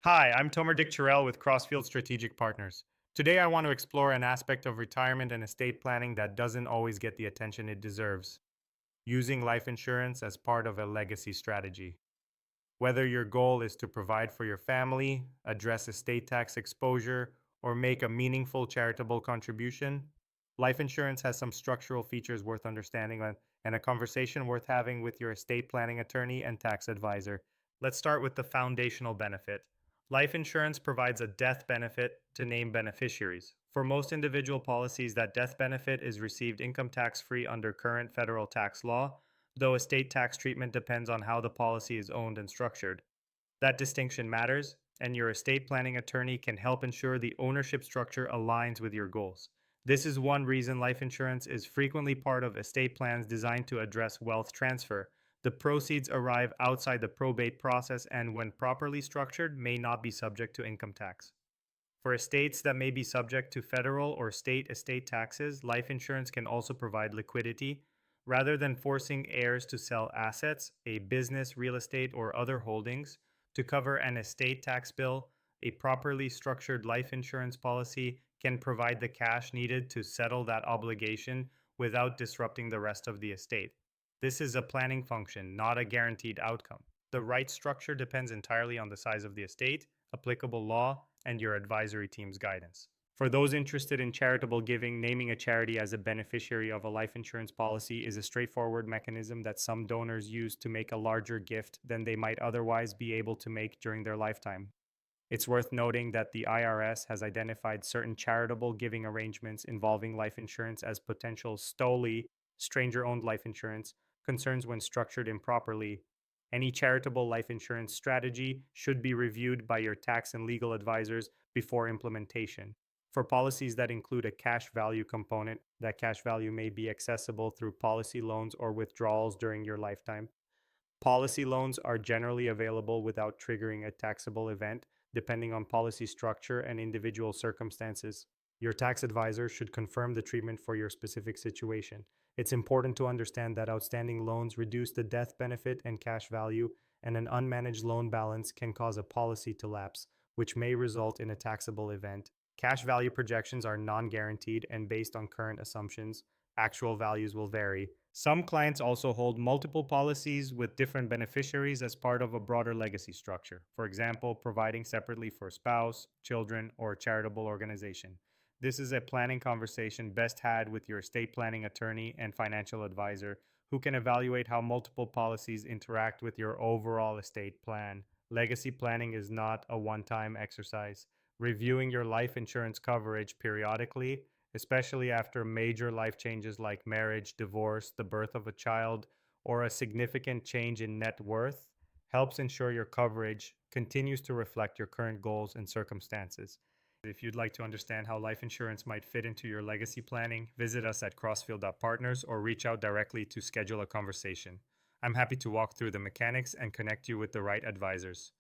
Hi, I'm Tomer Dick Chirel with Crossfield Strategic Partners. Today, I want to explore an aspect of retirement and estate planning that doesn't always get the attention it deserves: using life insurance as part of a legacy strategy. Whether your goal is to provide for your family, address estate tax exposure, or make a meaningful charitable contribution, life insurance has some structural features worth understanding and a conversation worth having with your estate planning attorney and tax advisor. Let's start with the foundational benefit. Life insurance provides a death benefit to named beneficiaries. For most individual policies, that death benefit is received income tax free under current federal tax law, though estate tax treatment depends on how the policy is owned and structured. That distinction matters, and your estate planning attorney can help ensure the ownership structure aligns with your goals. This is one reason life insurance is frequently part of estate plans designed to address wealth transfer. The proceeds arrive outside the probate process and, when properly structured, may not be subject to income tax. For estates that may be subject to federal or state estate taxes, life insurance can also provide liquidity. Rather than forcing heirs to sell assets, a business, real estate, or other holdings to cover an estate tax bill, a properly structured life insurance policy can provide the cash needed to settle that obligation without disrupting the rest of the estate. This is a planning function, not a guaranteed outcome. The right structure depends entirely on the size of the estate, applicable law, and your advisory team's guidance. For those interested in charitable giving, naming a charity as a beneficiary of a life insurance policy is a straightforward mechanism that some donors use to make a larger gift than they might otherwise be able to make during their lifetime. It's worth noting that the IRS has identified certain charitable giving arrangements involving life insurance as potential STOLI, stranger owned life insurance, concerns when structured improperly. Any charitable life insurance strategy should be reviewed by your tax and legal advisors before implementation. For policies that include a cash value component, that cash value may be accessible through policy loans or withdrawals during your lifetime. Policy loans are generally available without triggering a taxable event, depending on policy structure and individual circumstances. Your tax advisor should confirm the treatment for your specific situation. It's important to understand that outstanding loans reduce the death benefit and cash value, and an unmanaged loan balance can cause a policy to lapse, which may result in a taxable event. Cash value projections are non guaranteed and based on current assumptions. Actual values will vary. Some clients also hold multiple policies with different beneficiaries as part of a broader legacy structure. For example, providing separately for spouse, children, or charitable organization. This is a planning conversation best had with your estate planning attorney and financial advisor, who can evaluate how multiple policies interact with your overall estate plan. Legacy planning is not a one-time exercise. Reviewing your life insurance coverage periodically, especially after major life changes like marriage, divorce, the birth of a child, or a significant change in net worth, helps ensure your coverage continues to reflect your current goals and circumstances. If you'd like to understand how life insurance might fit into your legacy planning, visit us at crossfield.partners or reach out directly to schedule a conversation. I'm happy to walk through the mechanics and connect you with the right advisors.